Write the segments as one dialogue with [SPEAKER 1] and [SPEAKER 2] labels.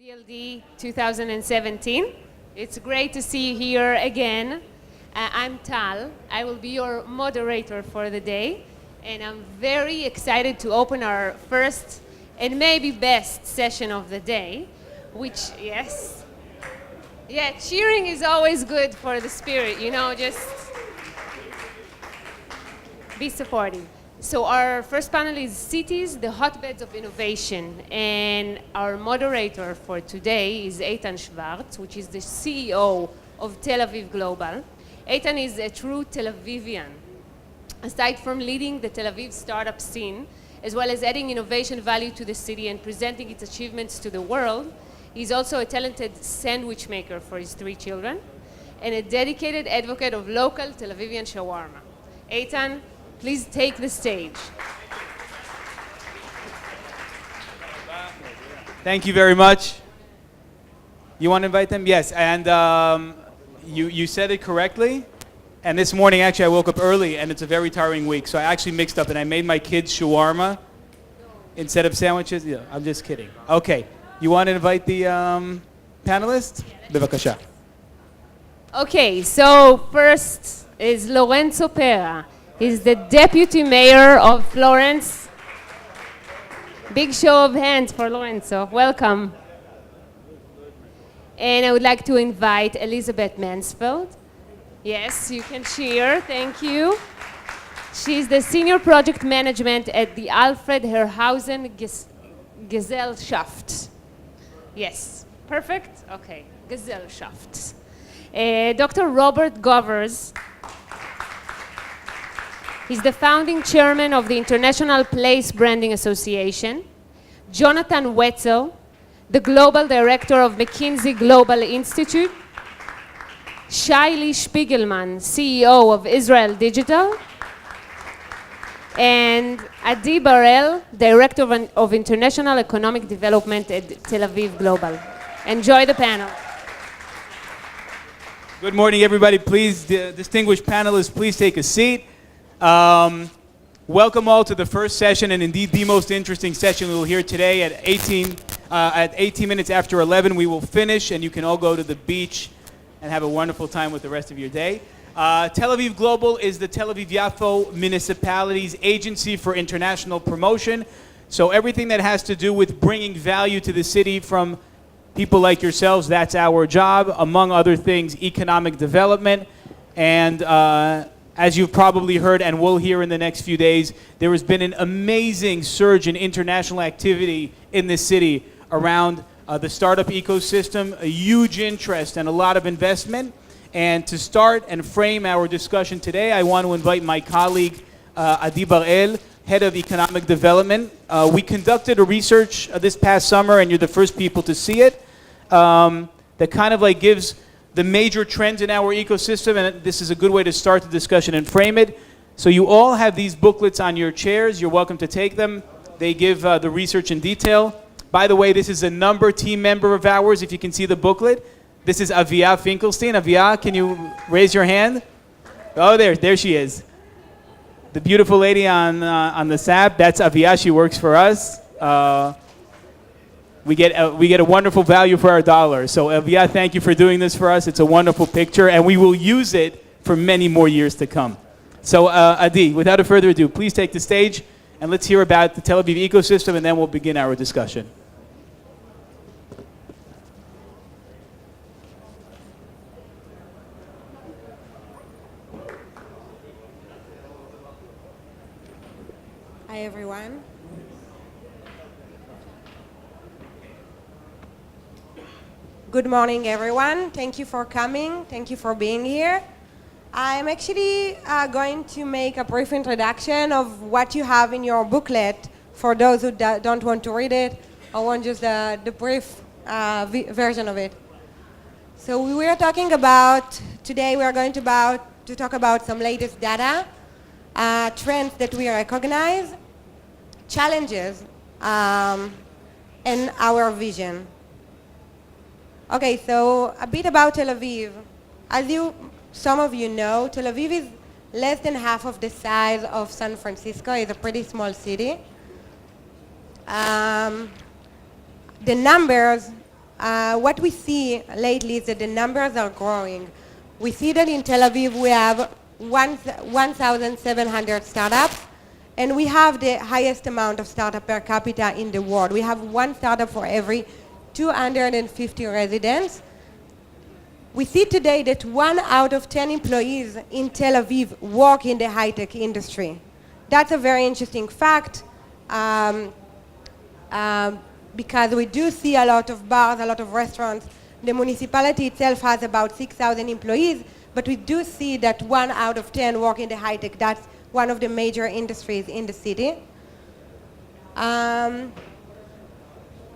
[SPEAKER 1] DLD 2017. It's great to see you here again. I'm Tal. I will be your moderator for the day, and I'm very excited to open our first and maybe best session of the day, which, yes. Yeah, cheering is always good for the spirit, just be supportive. So our first panel is Cities, the Hotbeds of Innovation. And our moderator for today is Eitan Schwartz, which is the CEO of Tel Aviv Global. Eitan is a true Tel Avivian. Aside from leading the Tel Aviv startup scene, as well as adding innovation value to the city and presenting its achievements to the world, he's also a talented sandwich maker for his 3 children and a dedicated advocate of local Tel Avivian shawarma. Eitan, please take the stage.
[SPEAKER 2] Thank you very much. You want to invite them? Yes, and you said it correctly. And this morning, actually, I woke up early, and it's a very tiring week. So I actually mixed up, and I made my kids shawarma instead of sandwiches. Yeah, I'm just kidding. Okay, you want to invite the panelists? Bevakasha.
[SPEAKER 1] Okay, so first is Lorenzo Pera. He's the deputy mayor of Florence. Big show of hands for Lorenzo. Welcome. And I would like to invite Elizabeth Mansfeld. Yes, you can cheer. Thank you. She's the senior project management at the Alfred Herrhausen Gesellschaft. Yes, perfect? Okay, Gesellschaft. Dr. Robert Govers. He's the founding chairman of the International Place Branding Association. Jonathan Wetzel, the global director of McKinsey Global Institute. Shaili Spiegelman, CEO of Israel Digital. And Adi Barel, director of International Economic Development at Tel Aviv Global. Enjoy the panel.
[SPEAKER 2] Good morning, everybody. Please, distinguished panelists, please take a seat. Welcome all to the first session, and indeed the most interesting session we will hear today. At 18 minutes after 11, we will finish, and you can all go to the beach and have a wonderful time with the rest of your day. Tel Aviv Global is the Tel Aviv-Yafo municipality's agency for international promotion. So everything that has to do with bringing value to the city from people like yourselves, that's our job. Among other things, economic development. And as you've probably heard and will hear in the next few days, there has been an amazing surge in international activity in this city around the startup ecosystem, a huge interest and a lot of investment. And to start and frame our discussion today, I want to invite my colleague, Adi Barel, Head of Economic Development. We conducted a research this past summer, and you're the first people to see it, that kind of like gives the major trends in our ecosystem, and this is a good way to start the discussion and frame it. So you all have these booklets on your chairs. You're welcome to take them. They give the research in detail. By the way, this is a team member of ours, if you can see the booklet. This is Avia Finkelstein. Avia, can you raise your hand? Oh, there she is. The beautiful lady on the SAP, that's Avia. She works for us. We get a wonderful value for our dollar. So Avia, thank you for doing this for us. It's a wonderful picture, and we will use it for many more years to come. So Adi, without further ado, please take the stage, and let's hear about the Tel Aviv ecosystem, and then we'll begin our discussion.
[SPEAKER 3] Hi, everyone. Good morning, everyone. Thank you for coming. Thank you for being here. I'm actually going to make a brief introduction of what you have in your booklet for those who don't want to read it or want just the brief version of it. So we are talking about, today we are going to talk about some latest data, trends that we recognize, challenges, and our vision. Okay, so a bit about Tel Aviv. As some of you know, Tel Aviv is less than half of the size of San Francisco. It's a pretty small city. The numbers what we see lately is that the numbers are growing. We see that in Tel Aviv we have 1,700 startups, and we have the highest amount of startup per capita in the world. We have one startup for every 250 residents. We see today that 1 out of 10 employees in Tel Aviv work in the high-tech industry. That's a very interesting fact. Because we do see a lot of bars, a lot of restaurants. The municipality itself has about 6,000 employees, but we do see that 1 out of 10 work in the high tech. That's one of the major industries in the city.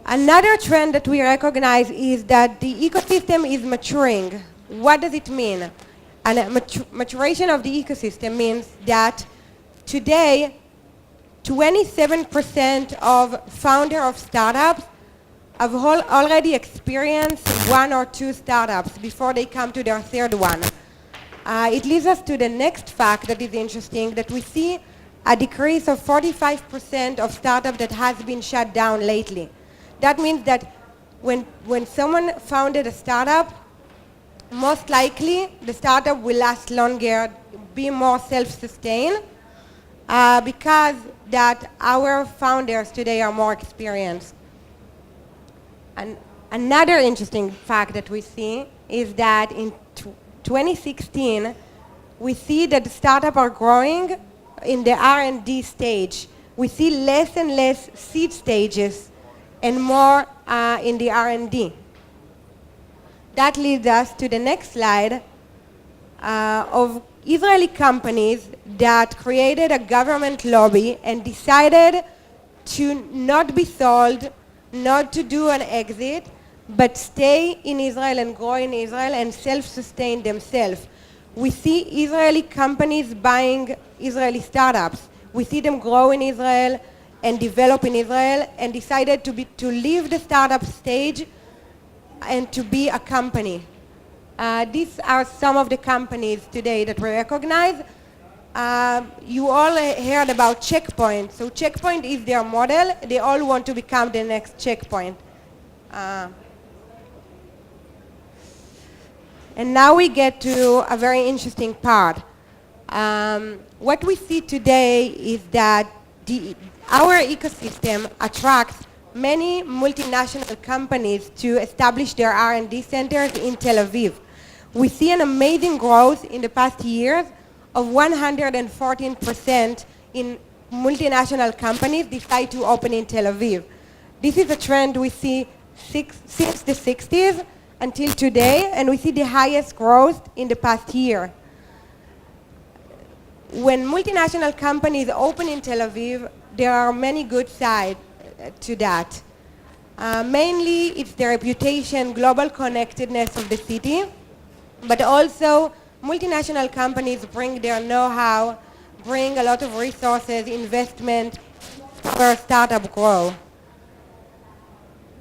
[SPEAKER 3] Another trend that we recognize is that the ecosystem is maturing. What does it mean? And maturation of the ecosystem means that today, 27% of founders of startups have already experienced 1 or 2 startups before they come to their third one. It leads us to the next fact that is interesting, that we see a decrease of 45% of startups that has been shut down lately. That means that when someone founded a startup, most likely the startup will last longer, be more self-sustained, because that our founders today are more experienced. And another interesting fact that we see is that in 2016, we see that the startups are growing in the R&D stage. We see less and less seed stages and more in the R&D. That leads us to the next slide of Israeli companies that created a government lobby and decided to not be sold, not to do an exit, but stay in Israel and grow in Israel and self-sustain themselves. We see Israeli companies buying Israeli startups. We see them grow in Israel and develop in Israel and decided to leave the startup stage and to be a company. These are some of the companies today that we recognize. You all heard about Checkpoint. So Checkpoint is their model. They all want to become the next Checkpoint. And now we get to a very interesting part. What we see today is that our ecosystem attracts many multinational companies to establish their R&D centers in Tel Aviv. We see an amazing growth in the past years of 114% in multinational companies decide to open in Tel Aviv. This is a trend we see since the 60s until today, and we see the highest growth in the past year. When multinational companies open in Tel Aviv, there are many good sides to that. Mainly, it's the reputation, global connectedness of the city, but also multinational companies bring their know-how, bring a lot of resources, investment for a startup grow.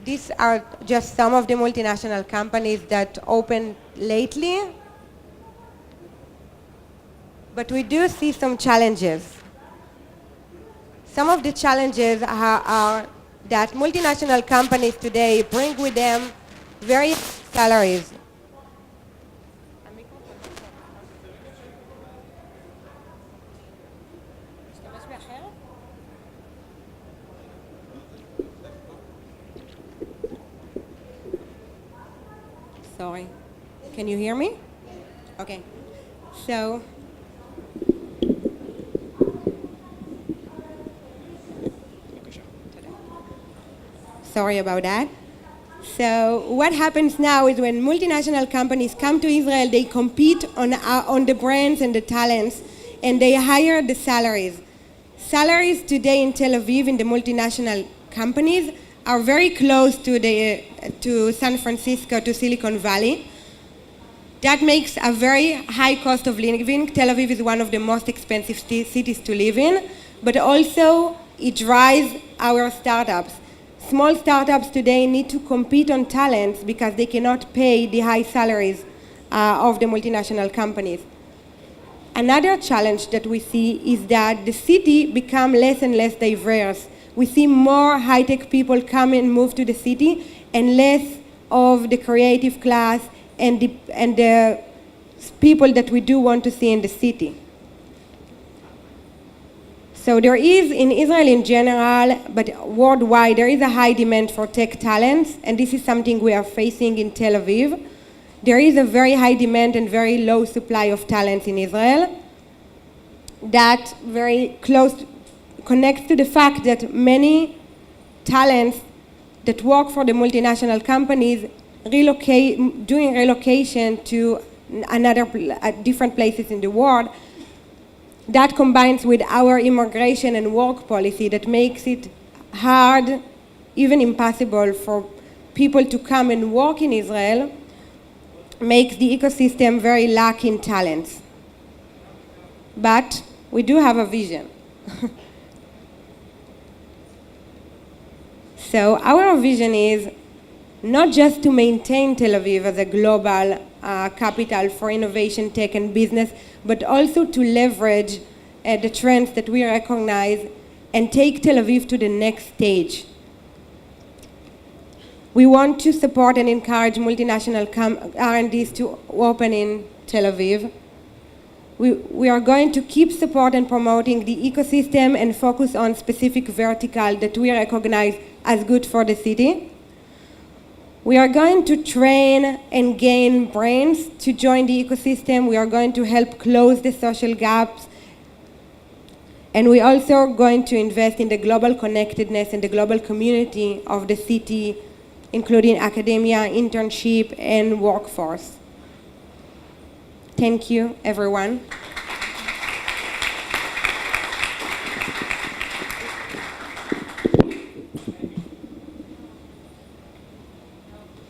[SPEAKER 3] These are just some of the multinational companies that opened lately, but we do see some challenges. Some of the challenges are that multinational companies today bring with them various salaries. Sorry. Can you hear me? Okay. So, sorry about that. So what happens now is when multinational companies come to Israel, they compete on the brands and the talents, and they hire the salaries. Salaries today in Tel Aviv in the multinational companies are very close to San Francisco, to Silicon Valley. That makes a very high cost of living. Tel Aviv is one of the most expensive cities to live in, but also it drives our startups. Small startups today need to compete on talents because they cannot pay the high salaries of the multinational companies. Another challenge that we see is that the city become less and less diverse. We see more high-tech people come and move to the city and less of the creative class and the people that we do want to see in the city. So there is, in Israel in general, but worldwide, there is a high demand for tech talents, and this is something we are facing in Tel Aviv. There is a very high demand and very low supply of talents in Israel. That very close connects to the fact that many talents that work for the multinational companies doing relocation to different places in the world. That combines with our immigration and work policy that makes it hard, even impossible, for people to come and work in Israel, makes the ecosystem very lacking in talents. But we do have a vision. So our vision is not just to maintain Tel Aviv as a global capital for innovation, tech, and business, but also to leverage the trends that we recognize and take Tel Aviv to the next stage. We want to support and encourage multinational R&Ds to open in Tel Aviv. We are going to keep support and promoting the ecosystem and focus on specific vertical that we recognize as good for the city. We are going to train and gain brains to join the ecosystem. We are going to help close the social gaps. And we also are going to invest in the global connectedness and the global community of the city, including academia, internship, and workforce. Thank you, everyone.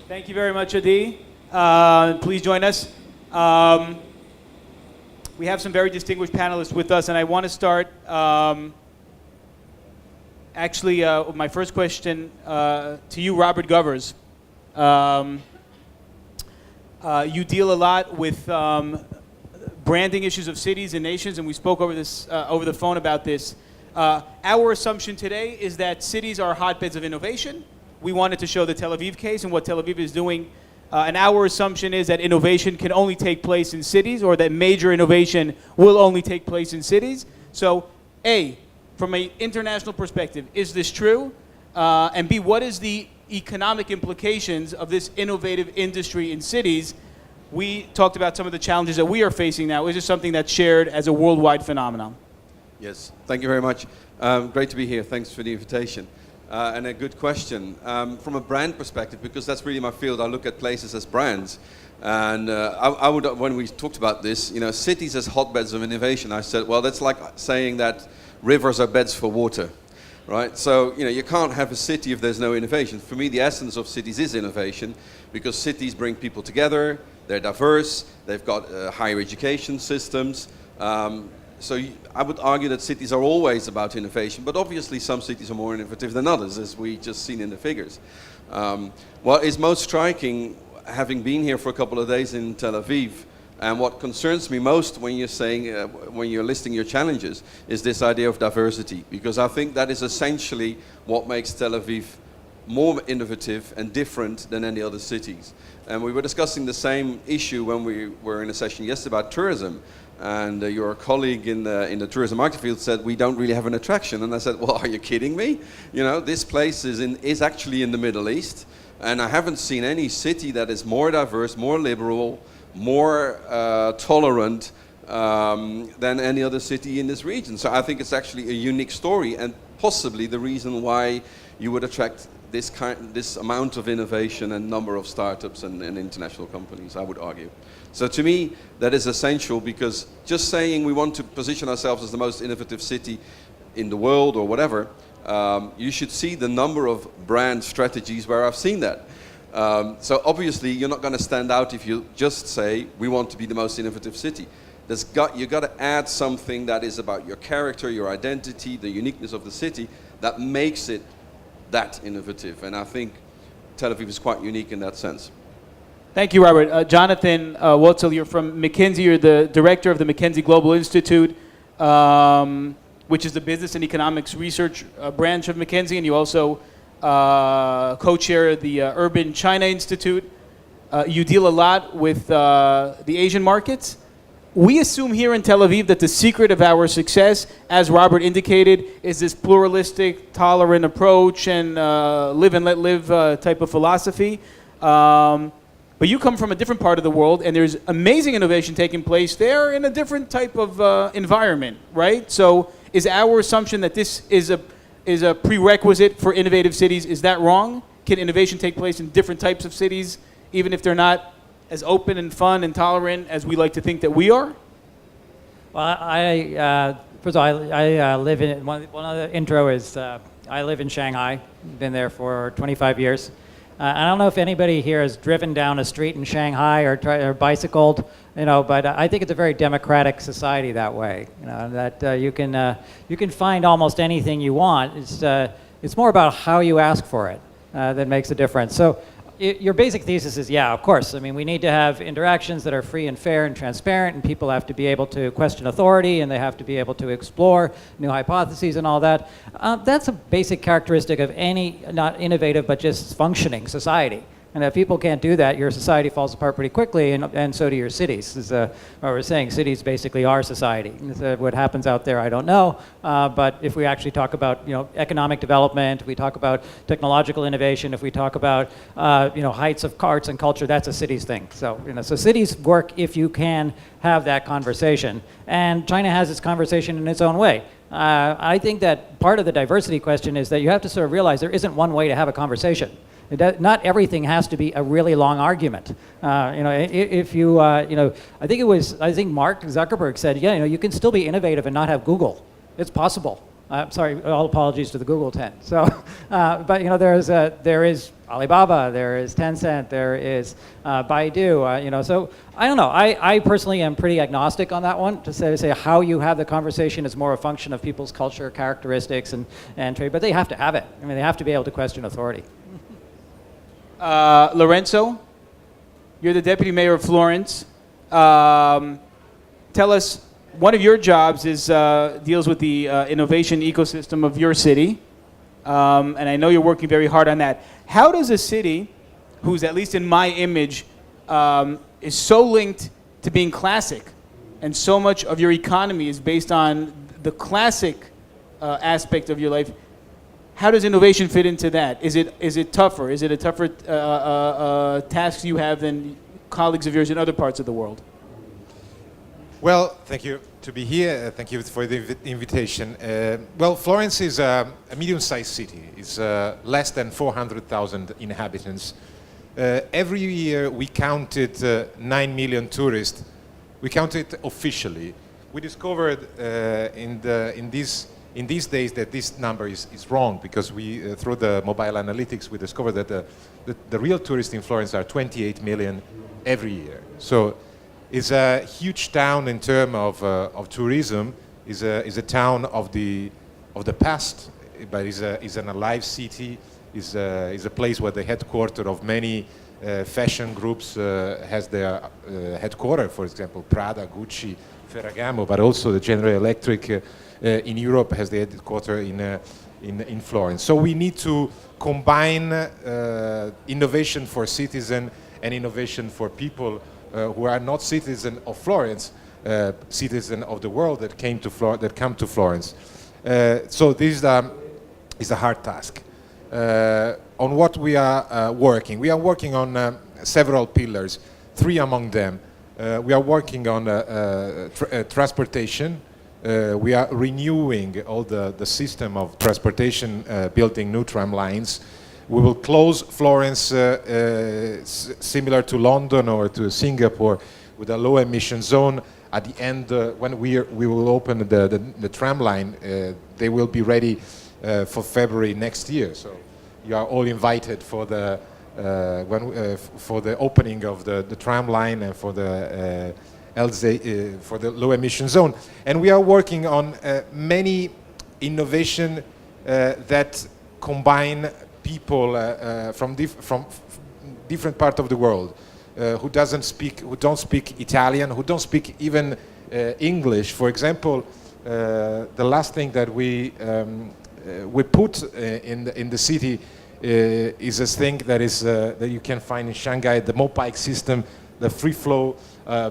[SPEAKER 2] Thank you very much, Adi. Please join us. We have some very distinguished panelists with us, and I want to start. My first question to you, Robert Govers. You deal a lot with branding issues of cities and nations, and we spoke over the phone about this. Our assumption today is that cities are hotbeds of innovation. We wanted to show the Tel Aviv case and what Tel Aviv is doing. And our assumption is that innovation can only take place in cities, or that major innovation will only take place in cities. So, A, from an international perspective, is this true? And B, what is the economic implications of this innovative industry in cities? We talked about some of the challenges that we are facing now. Is this something that's shared as a worldwide phenomenon?
[SPEAKER 4] Yes, thank you very much. Great to be here. Thanks for the invitation. And a good question. From a brand perspective, because that's really my field, I look at places as brands. And I would, when we talked about this, cities as hotbeds of innovation, I said, well, that's like saying that rivers are beds for water, right? So, you can't have a city if there's no innovation. For me, the essence of cities is innovation, because cities bring people together, they're diverse, they've got higher education systems. So I would argue that cities are always about innovation, but obviously some cities are more innovative than others, as we just seen in the figures. What is most striking, having been here for a couple of days in Tel Aviv, and what concerns me most when you're saying, when you're listing your challenges, is this idea of diversity, because I think that is essentially what makes Tel Aviv more innovative and different than any other cities. And we were discussing the same issue when we were in a session yesterday about tourism. And your colleague in the tourism market field said, we don't really have an attraction. And I said, well, are you kidding me? This place is actually in the Middle East. And I haven't seen any city that is more diverse, more liberal, more tolerant than any other city in this region. So I think it's actually a unique story, and possibly the reason why you would attract this amount of innovation and number of startups and international companies, I would argue. So to me, that is essential, because just saying we want to position ourselves as the most innovative city in the world or whatever, you should see the number of brand strategies where I've seen that. So obviously you're not going to stand out if you just say we want to be the most innovative city. You've got to add something that is about your character, your identity, the uniqueness of the city that makes it that innovative. And I think Tel Aviv is quite unique in that sense.
[SPEAKER 2] Thank you, Robert. Jonathan Wotzel, you're from McKinsey. You're the director of the McKinsey Global Institute, which is the business and economics research branch of McKinsey, and you also co-chair the Urban China Institute. You deal a lot with the Asian markets. We assume here in Tel Aviv that the secret of our success, as Robert indicated, is this pluralistic, tolerant approach and live and let live type of philosophy. But you come from a different part of the world, and there's amazing innovation taking place there in a different type of environment, right? So is our assumption that this is a prerequisite for innovative cities, is that wrong? Can innovation take place in different types of cities, even if they're not as open and fun and tolerant as we like to think that we are?
[SPEAKER 5] Well, first of all, I live in, one of the intro is, I live in Shanghai, been there for 25 years. I don't know if anybody here has driven down a street in Shanghai or bicycled, but I think it's a very democratic society that way. That you can find almost anything you want. It's more about how you ask for it that makes a difference. So your basic thesis is, yeah, of course. I mean, we need to have interactions that are free and fair and transparent, and people have to be able to question authority, and they have to be able to explore new hypotheses and all that. That's a basic characteristic of any, not innovative, but just functioning society. And if people can't do that, your society falls apart pretty quickly, and so do your cities. As what we're saying, cities basically are society. What happens out there, I don't know. But if we actually talk about economic development, we talk about technological innovation, if we talk about heights of arts and culture, that's a city's thing. So so cities work if you can have that conversation. And China has its conversation in its own way. I think that part of the diversity question is that you have to sort of realize there isn't one way to have a conversation. Not everything has to be a really long argument. If you, I think Mark Zuckerberg said, you can still be innovative and not have Google. It's possible. Sorry, all apologies to the Google 10. So, but there is Alibaba, there is Tencent, there is Baidu. So I don't know. I personally am pretty agnostic on that one. To say how you have the conversation is more a function of people's culture, characteristics, and trade. But they have to have it. I mean, they have to be able to question authority.
[SPEAKER 2] Lorenzo, you're the deputy mayor of Florence. Tell us, one of your jobs is deals with the innovation ecosystem of your city, and I know you're working very hard on that. How does a city, who's at least in my image, is so linked to being classic, and so much of your economy is based on the classic aspect of your life? How does innovation fit into that? Is it tougher? Is it a tougher task you have than colleagues of yours in other parts of the world?
[SPEAKER 6] Well, thank you to be here. Thank you for the invitation. Well, Florence is a medium-sized city. It's less than 400,000 inhabitants. Every year we counted 9 million tourists. We counted officially. We discovered in these days that this number is wrong, because we, through the mobile analytics, we discovered that the real tourists in Florence are 28 million every year. So it's a huge town in terms of tourism. Is a town of the past, but is an alive city. Is a place where the headquarters of many fashion groups has their headquarters. For example, Prada, Gucci, Ferragamo, but also the General Electric in Europe has the headquarters in Florence. So we need to combine innovation for citizens and innovation for people who are not citizens of Florence, citizens of the world that come to Florence. So this is a hard task. On what we are working? We are working on several pillars. Three among them. We are working on transportation. We are renewing all the system of transportation, building new tram lines. We will close Florence similar to London or to Singapore with a low emission zone. At the end, when we will open the tram line, they will be ready for February next year. So you are all invited for the for the opening of the tram line and for the for the low emission zone. And we are working on many innovation that combine people from different parts of the world who don't speak Italian, who don't speak even English. For example, the last thing that we put in the city is a thing that is that you can find in Shanghai, the Mopike system, the free flow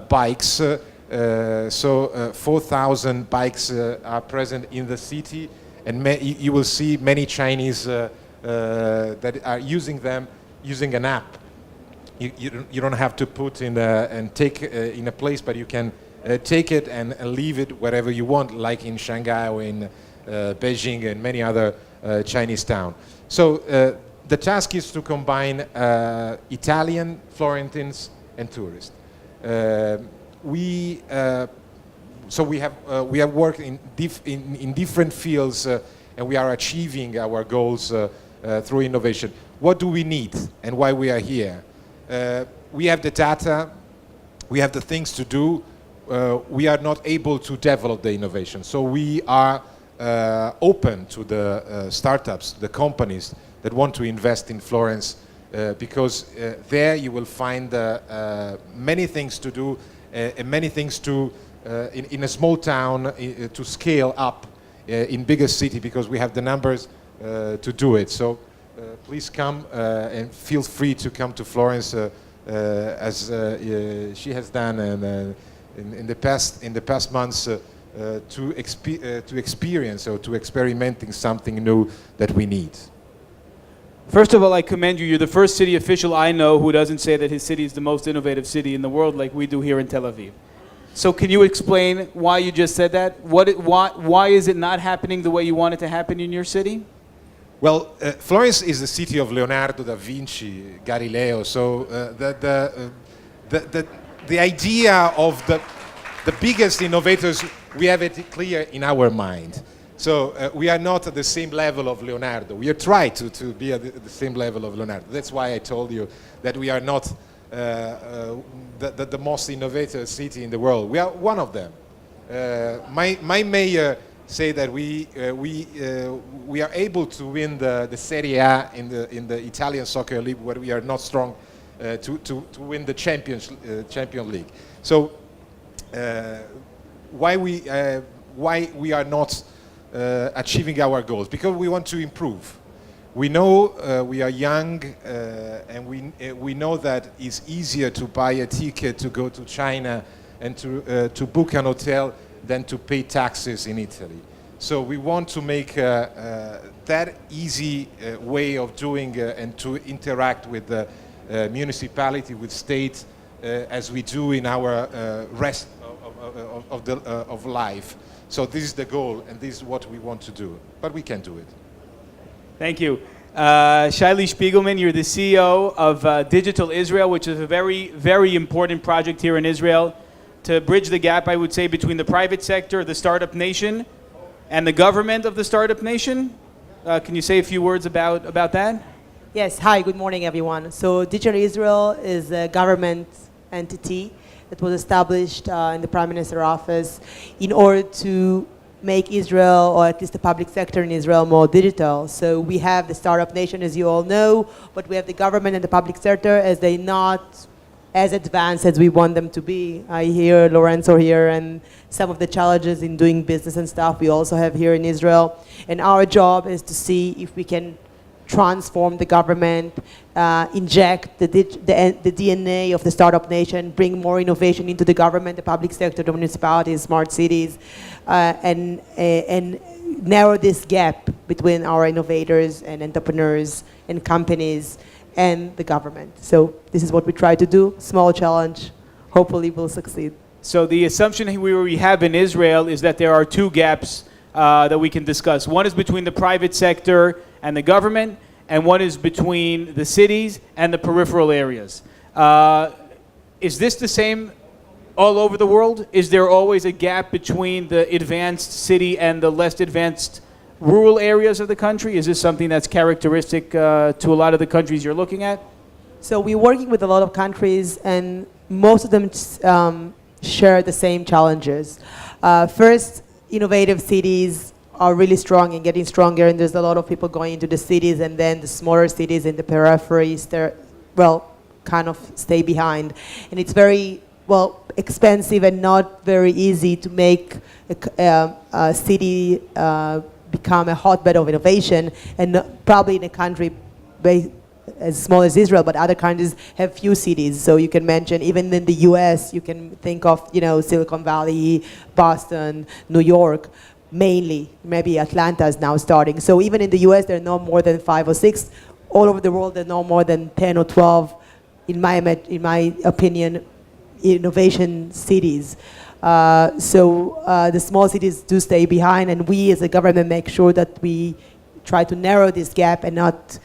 [SPEAKER 6] bikes. 4,000 bikes are present in the city, and you will see many Chinese that are using them using an app. You don't have to put in and take in a place, but you can take it and leave it wherever you want, like in Shanghai or in Beijing and many other Chinese towns. So the task is to combine Italian, Florentines, and tourists. We have worked in different fields, and we are achieving our goals through innovation. What do we need, and why we are here? We have the data, we have the things to do. We are not able to develop the innovation, so we are open to the startups, the companies that want to invest in Florence, because there you will find many things to do and many things to in a small town to scale up in bigger city, because we have the numbers to do it. So please come and feel free to come to Florence as she has done, and in the past months to experience or to experimenting something new that we need.
[SPEAKER 2] First of all, I commend you. You're the first city official I know who doesn't say that his city is the most innovative city in the world like we do here in Tel Aviv. So can you explain why you just said that? Why is it not happening the way you want it to happen in your city?
[SPEAKER 6] Well, Florence is the city of Leonardo da Vinci, Galileo. So the idea of the biggest innovators, we have it clear in our mind. So we are not at the same level of Leonardo. We are trying to be at the same level of Leonardo. That's why I told you that we are not the most innovative city in the world. We are one of them. My mayor say that we are able to win the Serie A in the Italian soccer league, where we are not strong to win the Champion League. So why we are not achieving our goals? Because we want to improve. We know we are young, and we know that it's easier to buy a ticket to go to China and to book an hotel than to pay taxes in Italy. So we want to make that easy way of doing and to interact with the municipality, with state, as we do in our rest of life. So this is the goal, and this is what we want to do. But we can do it.
[SPEAKER 2] Thank you. Shaili Spiegelman, you're the CEO of Digital Israel, which is a very, very important project here in Israel to bridge the gap, I would say, between the private sector, the startup nation, and the government of the startup nation. Can you say a few words about that?
[SPEAKER 7] Yes, hi, good morning, everyone. So Digital Israel is a government entity that was established in the Prime Minister's office in order to make Israel, or at least the public sector in Israel, more digital. So we have the startup nation, as you all know, but we have the government and the public sector as they not as advanced as we want them to be. I hear Lorenzo here and some of the challenges in doing business and stuff we also have here in Israel. And our job is to see if we can transform the government, inject the DNA of the startup nation, bring more innovation into the government, the public sector, the municipalities, smart cities, and narrow this gap between our innovators and entrepreneurs and companies and the government. So this is what we try to do. Small challenge. Hopefully we'll succeed.
[SPEAKER 2] So the assumption we have in Israel is that there are two gaps that we can discuss. One is between the private sector and the government, and one is between the cities and the peripheral areas. Is this the same all over the world? Is there always a gap between the advanced city and the less advanced rural areas of the country? Is this something that's characteristic to a lot of the countries you're looking at?
[SPEAKER 7] So we're working with a lot of countries, and most of them share the same challenges. First, innovative cities are really strong and getting stronger, and there's a lot of people going into the cities, and then the smaller cities in the peripheries, kind of stay behind. And it's very, expensive and not very easy to make a city become a hotbed of innovation, and probably in a country as small as Israel, but other countries have few cities. So you can mention, even in the US, you can think of, Silicon Valley, Boston, New York, mainly. Maybe Atlanta is now starting. So even in the US, there are no more than 5 or 6. All over the world, there are no more than 10 or 12, in my opinion, innovation cities. The small cities do stay behind, and we as a government make sure that we try to narrow this gap and not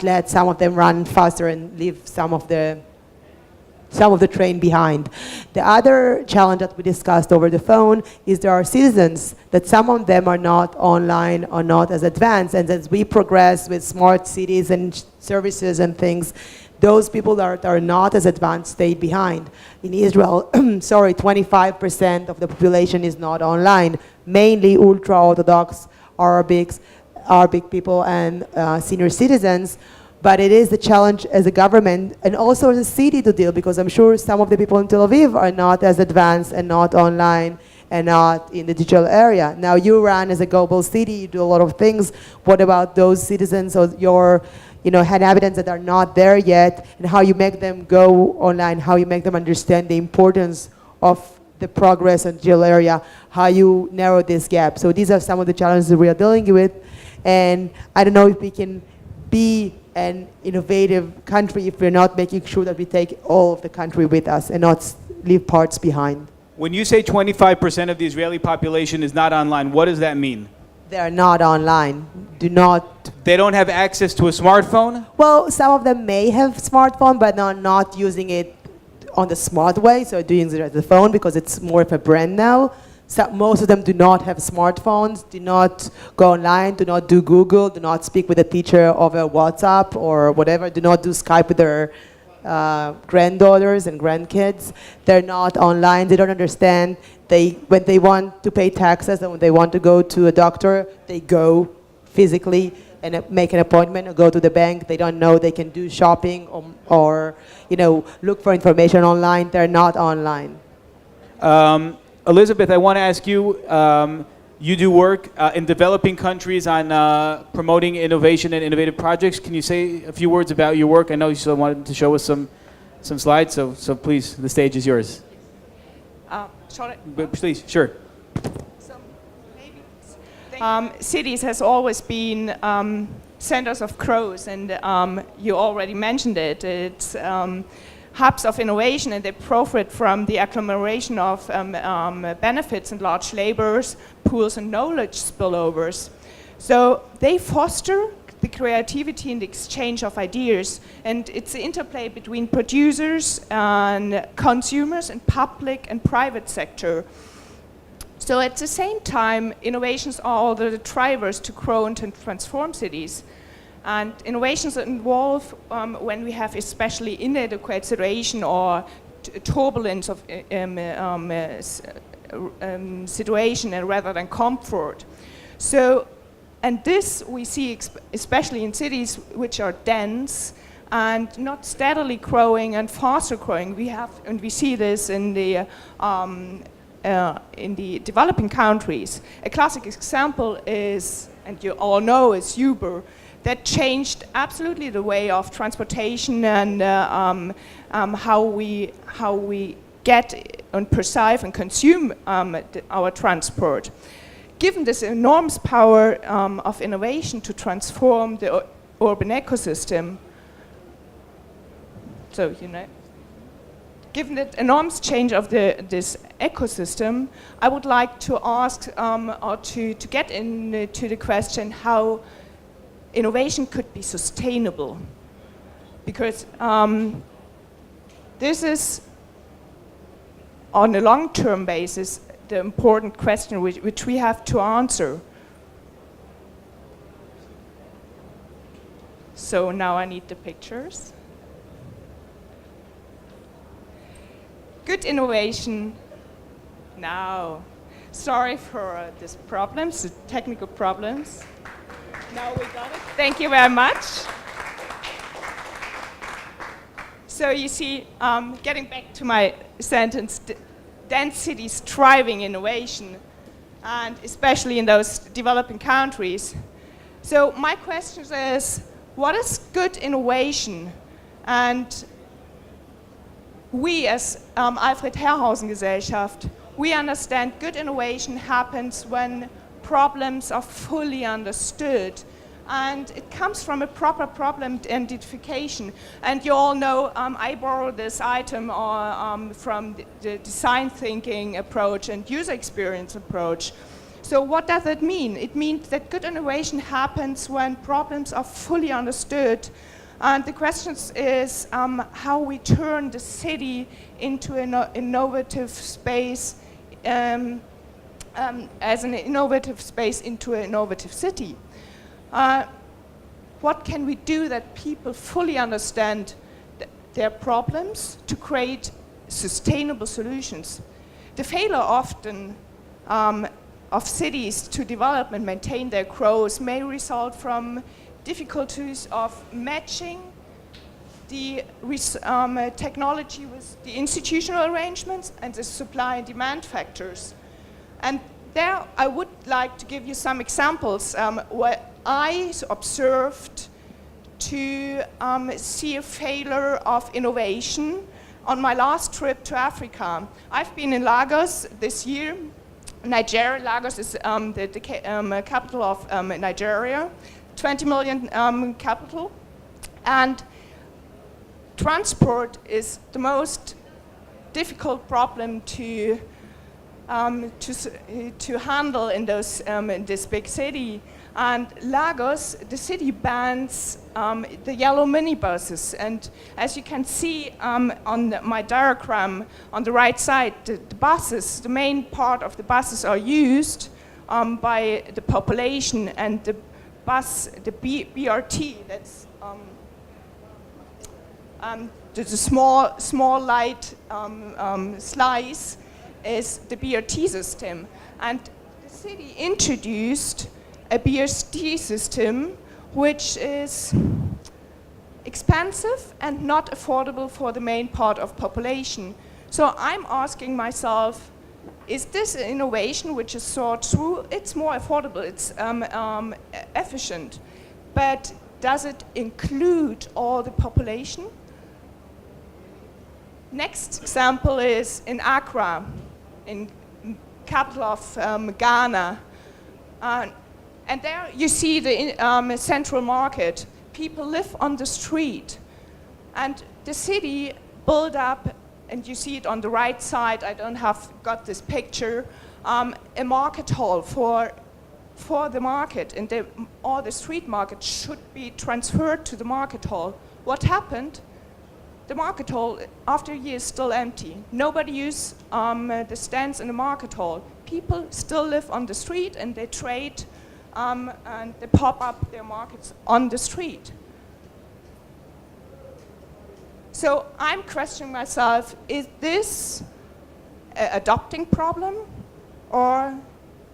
[SPEAKER 7] let some of them run faster and leave some of the train behind. The other challenge that we discussed over the phone is there are citizens that some of them are not online or not as advanced, and as we progress with smart cities and services and things, those people that are not as advanced stay behind. In Israel, 25% of the population is not online, mainly ultra-Orthodox Arabic people and senior citizens. But it is a challenge as a government and also as a city to deal, because I'm sure some of the people in Tel Aviv are not as advanced and not online and not in the digital area. Now you run as a global city, you do a lot of things. What about those citizens or your inhabitants that are not there yet, and how you make them go online, how you make them understand the importance of the progress in digital area, how you narrow this gap. So these are some of the challenges that we are dealing with. And I don't know if we can be an innovative country if we're not making sure that we take all of the country with us and not leave parts behind.
[SPEAKER 2] When you say 25% of the Israeli population is not online, what does that mean?
[SPEAKER 7] They are not online.
[SPEAKER 2] They don't have access to a smartphone?
[SPEAKER 7] Well, some of them may have smartphone, but not using it on the smart way, so doing it as a phone because it's more of a brand now. So most of them do not have smartphones, do not go online, do not do Google, do not speak with a teacher over WhatsApp or whatever, do not do Skype with their granddaughters and grandkids. They're not online, they don't understand. When they want to pay taxes and when they want to go to a doctor, they go physically and make an appointment or go to the bank. They don't know they can do shopping or look for information online. They're not online.
[SPEAKER 2] Elizabeth, I want to ask you, you do work in developing countries on promoting innovation and innovative projects. Can you say a few words about your work? I know you still wanted to show us some slides, so please, the stage is yours. Please, sure.
[SPEAKER 8] Cities has always been centers of growth, and you already mentioned it. It's hubs of innovation, and they profit from the agglomeration of benefits and large labors, pools and knowledge spillovers. So they foster the creativity and the exchange of ideas, and it's the interplay between producers and consumers and public and private sector. So at the same time, innovations are the drivers to grow and to transform cities. And innovations involve when we have especially inadequate situation or turbulence of situation rather than comfort. So, and this we see especially in cities which are dense and not steadily growing and faster growing. We see this in the developing countries. A classic example is, and you all know, is Uber. That changed absolutely the way of transportation and how we get and perceive and consume our transport. Given this enormous power of innovation to transform the urban ecosystem, given the enormous change of this ecosystem, I would like to ask or to get into the question how innovation could be sustainable, because this is, on a long-term basis, the important question which we have to answer. So now I need the pictures. Good innovation. Now, sorry for these problems, the technical problems. Now we got it. Thank you very much. So you see, getting back to my sentence, dense cities driving innovation, and especially in those developing countries. So my question is, what is good innovation? And we as Alfred Herrhausen Gesellschaft, we understand good innovation happens when problems are fully understood. And it comes from a proper problem identification. And you all know I borrowed this item from the design thinking approach and user experience approach. So what does it mean? It means that good innovation happens when problems are fully understood. And the question is how we turn the city into an innovative space, as an innovative space into an innovative city. What can we do that people fully understand their problems to create sustainable solutions? The failure often of cities to develop and maintain their growth may result from difficulties of matching the technology with the institutional arrangements and the supply and demand factors. And there I would like to give you some examples where I observed to see a failure of innovation on my last trip to Africa. I've been in Lagos this year. Nigeria, Lagos is the capital of Nigeria, 20 million capital. And transport is the most difficult problem to handle in this big city. And Lagos, the city bans the yellow minibuses. And as you can see on my diagram on the right side, the buses, the main part of the buses are used by the population, and the BRT, that's the small light slice is the BRT system. And the city introduced a BRT system which is expensive and not affordable for the main part of population. So I'm asking myself, is this an innovation which is thought through? It's more affordable, it's efficient, but does it include all the population? Next example is in Accra, in capital of Ghana. And there you see the central market. People live on the street. And the city built up, and you see it on the right side, I don't have got this picture, a market hall for the market. And all the street market should be transferred to the market hall. What happened? The market hall, after a year, is still empty. Nobody uses the stands in the market hall. People still live on the street, and they trade and they pop up their markets on the street. So I'm questioning myself, is this an adopting problem, or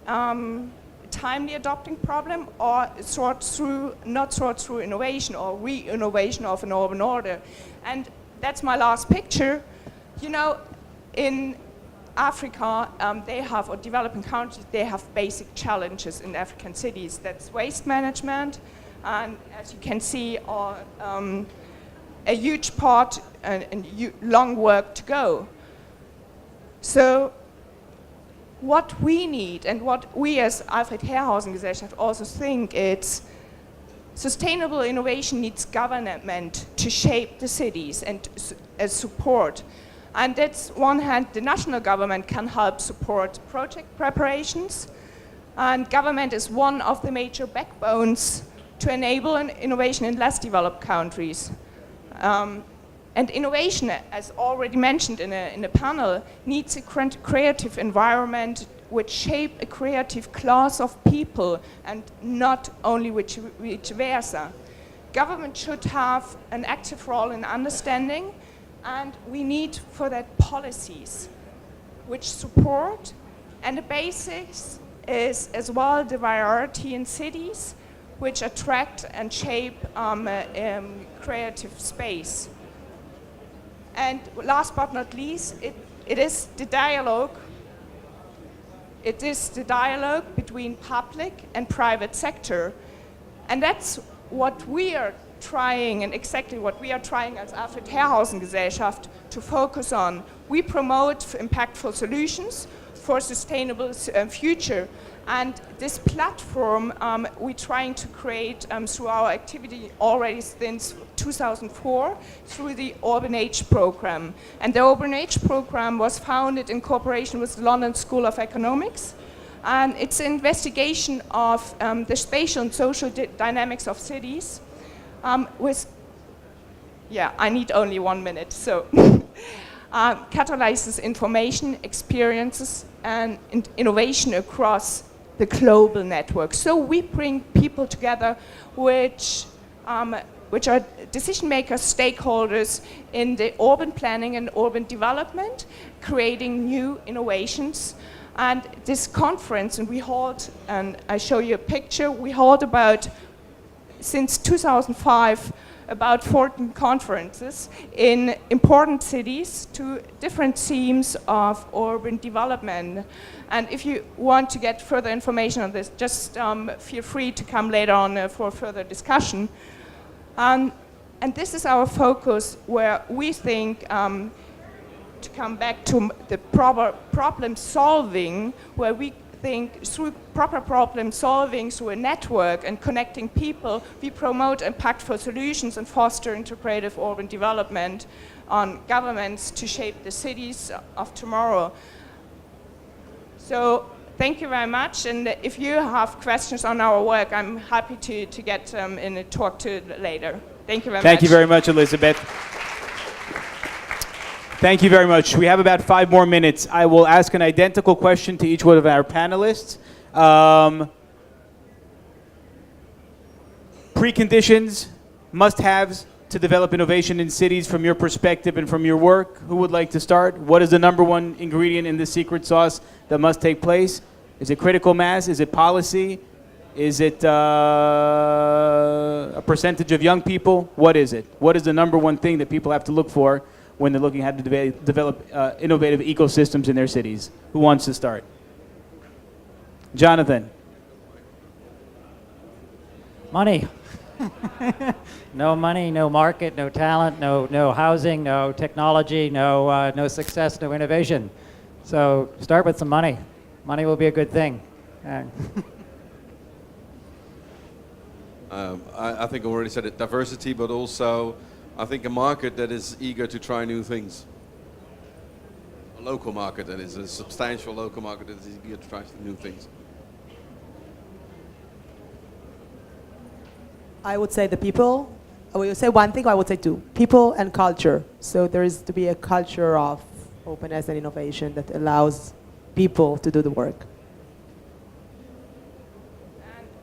[SPEAKER 8] a timely adopting problem, or not thought through innovation or re-innovation of an urban order? And that's my last picture. You know, in Africa, or developing countries, they have basic challenges in African cities. That's waste management, and as you can see, a huge part and long work to go. So what we need, and what we as Alfred Herrhausen Gesellschaft also think, it's sustainable innovation needs government to shape the cities and as support. And that's one hand, the national government can help support project preparations, and government is one of the major backbones to enable an innovation in less developed countries. And innovation, as already mentioned in a panel, needs a creative environment which shape a creative class of people, and not only vice versa. Government should have an active role in understanding, and we need for that policies which support, and the basics is as well the variety in cities which attract and shape creative space. And last but not least, it is the dialogue. It is the dialogue between public and private sector. And that's what we are trying, and exactly what we are trying as Alfred Gesellschaft to focus on. We promote impactful solutions for a sustainable future. And this platform we're trying to create through our activity already since 2004 through the Urban Age program. And the Urban Age program was founded in cooperation with the London School of Economics. And it's an investigation of the spatial and social dynamics of cities I need only 1 minute, so catalyzes information, experiences, and innovation across the global network. So we bring people together which are decision makers, stakeholders in the urban planning and urban development, creating new innovations. And this conference, and we hold, and I show you a picture, we hold since 2005, about 14 conferences in important cities to different themes of urban development. And if you want to get further information on this, just feel free to come later on for further discussion. And this is our focus, where we think to come back to the proper problem solving, where we think through proper problem solving through a network and connecting people, we promote impactful solutions and foster integrative urban development on governments to shape the cities of tomorrow. So thank you very much, and if you have questions on our work, I'm happy to get in a talk to later. Thank you very much.
[SPEAKER 2] Thank you very much, Elizabeth. Thank you very much. We have about 5 more minutes. I will ask an identical question to each one of our panelists. Preconditions, must-haves to develop innovation in cities from your perspective and from your work. Who would like to start? What is the #1 ingredient in the secret sauce that must take place? Is it critical mass? Is it policy? Is it a percentage of young people? What is it? What is the #1 thing that people have to look for when they're looking at how to develop innovative ecosystems in their cities? Who wants to start? Jonathan.
[SPEAKER 5] Money. No money, no market, no talent, no housing, no technology, no success, no innovation. So start with some money. Money will be a good thing.
[SPEAKER 4] I think I already said it, diversity, but also I think a market that is eager to try new things. A local market that is a substantial local market that is eager to try new things.
[SPEAKER 7] I would say the people. I would say one thing, I would say two. People and culture. So there is to be a culture of openness and innovation that allows people to do the work.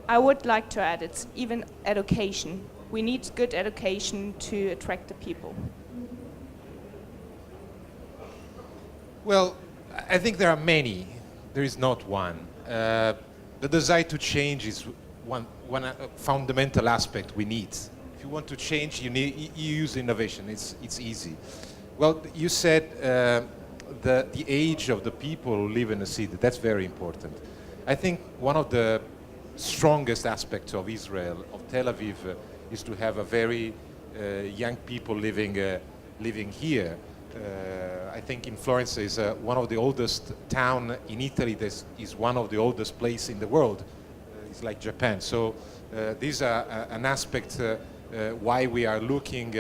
[SPEAKER 8] I would like to add, it's even education. We need good education to attract the people.
[SPEAKER 6] Well, I think there are many. There is not one. The desire to change is one fundamental aspect we need. If you want to change, you use innovation. It's easy. Well, you said the age of the people who live in a city. That's very important. I think one of the strongest aspects of Israel, of Tel Aviv, is to have a very young people living here. I think in Florence is one of the oldest town in Italy. This is one of the oldest place in the world. It's like Japan. So these are an aspect why we are looking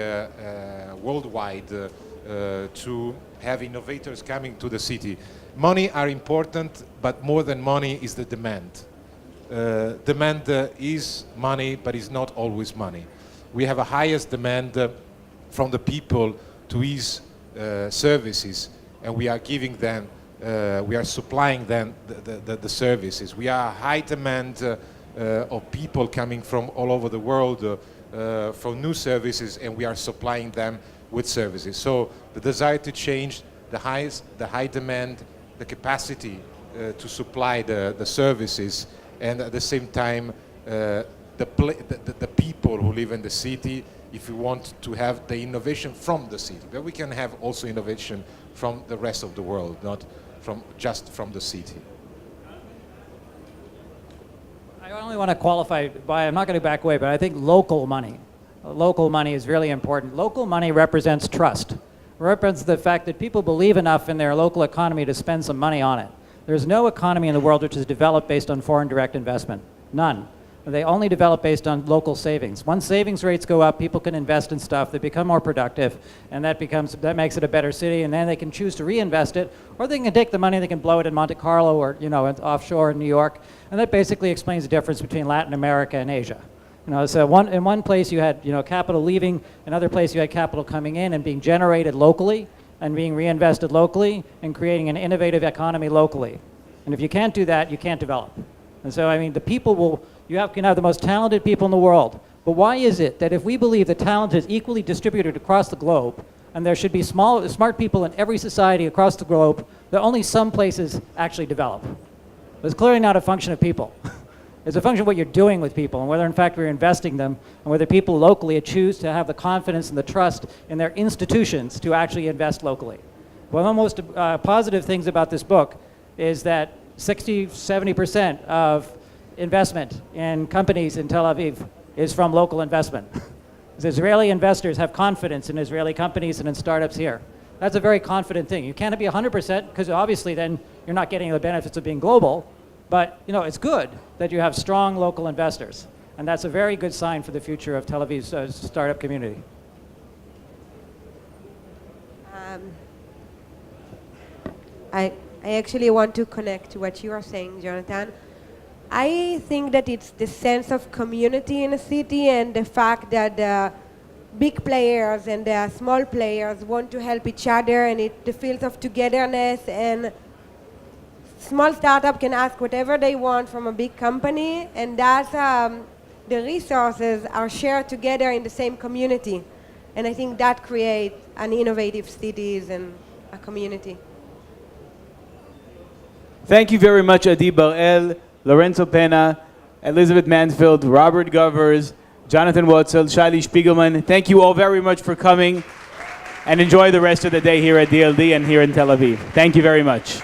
[SPEAKER 6] worldwide to have innovators coming to the city. Money are important, but more than money is the demand. Demand is money, but is not always money. We have a highest demand from the people to these services, and we are giving them, we are supplying them the services. We are high demand of people coming from all over the world for new services, and we are supplying them with services. So the desire to change, the high demand, the capacity to supply the services, and at the same time the people who live in the city, if we want to have the innovation from the city. But we can have also innovation from the rest of the world, not just from the city.
[SPEAKER 5] I only want to qualify by, I'm not going to back away, but I think local money. local money is really important. Local money represents trust. It represents the fact that people believe enough in their local economy to spend some money on it. There's no economy in the world which is developed based on foreign direct investment. None. They only develop based on local savings. Once savings rates go up, people can invest in stuff, they become more productive, and that makes it a better city, and then they can choose to reinvest it, or they can take the money, they can blow it in Monte Carlo or offshore in New York, and that basically explains the difference between Latin America and Asia. So in one place you had capital leaving, another place you had capital coming in and being generated locally and being reinvested locally and creating an innovative economy locally. And if you can't do that, you can't develop. And so, I mean, the people can have the most talented people in the world. But why is it that if we believe that talent is equally distributed across the globe, and there should be smart people in every society across the globe, that only some places actually develop? It's clearly not a function of people. It's a function of what you're doing with people and whether in fact we're investing them and whether people locally choose to have the confidence and the trust in their institutions to actually invest locally. One of the most positive things about this book is that 60-70% of investment in companies in Tel Aviv is from local investment. Israeli investors have confidence in Israeli companies and in startups here. That's a very confident thing. You can't be 100% because obviously then you're not getting the benefits of being global, but it's good that you have strong local investors. And that's a very good sign for the future of Tel Aviv's startup community.
[SPEAKER 3] I actually want to connect to what you are saying, Jonathan. I think that it's the sense of community in a city and the fact that the big players and the small players want to help each other, and the feels of togetherness, and small startup can ask whatever they want from a big company, and that's the resources are shared together in the same community. And I think that creates an innovative cities and a community.
[SPEAKER 2] Thank you very much, Adi Bar-El, Lorenzo Pena, Elizabeth Mansfield, Robert Govers, Jonathan Wotzel, Shiley Spiegelman. Thank you all very much for coming, and enjoy the rest of the day here at DLD and here in Tel Aviv. Thank you very much.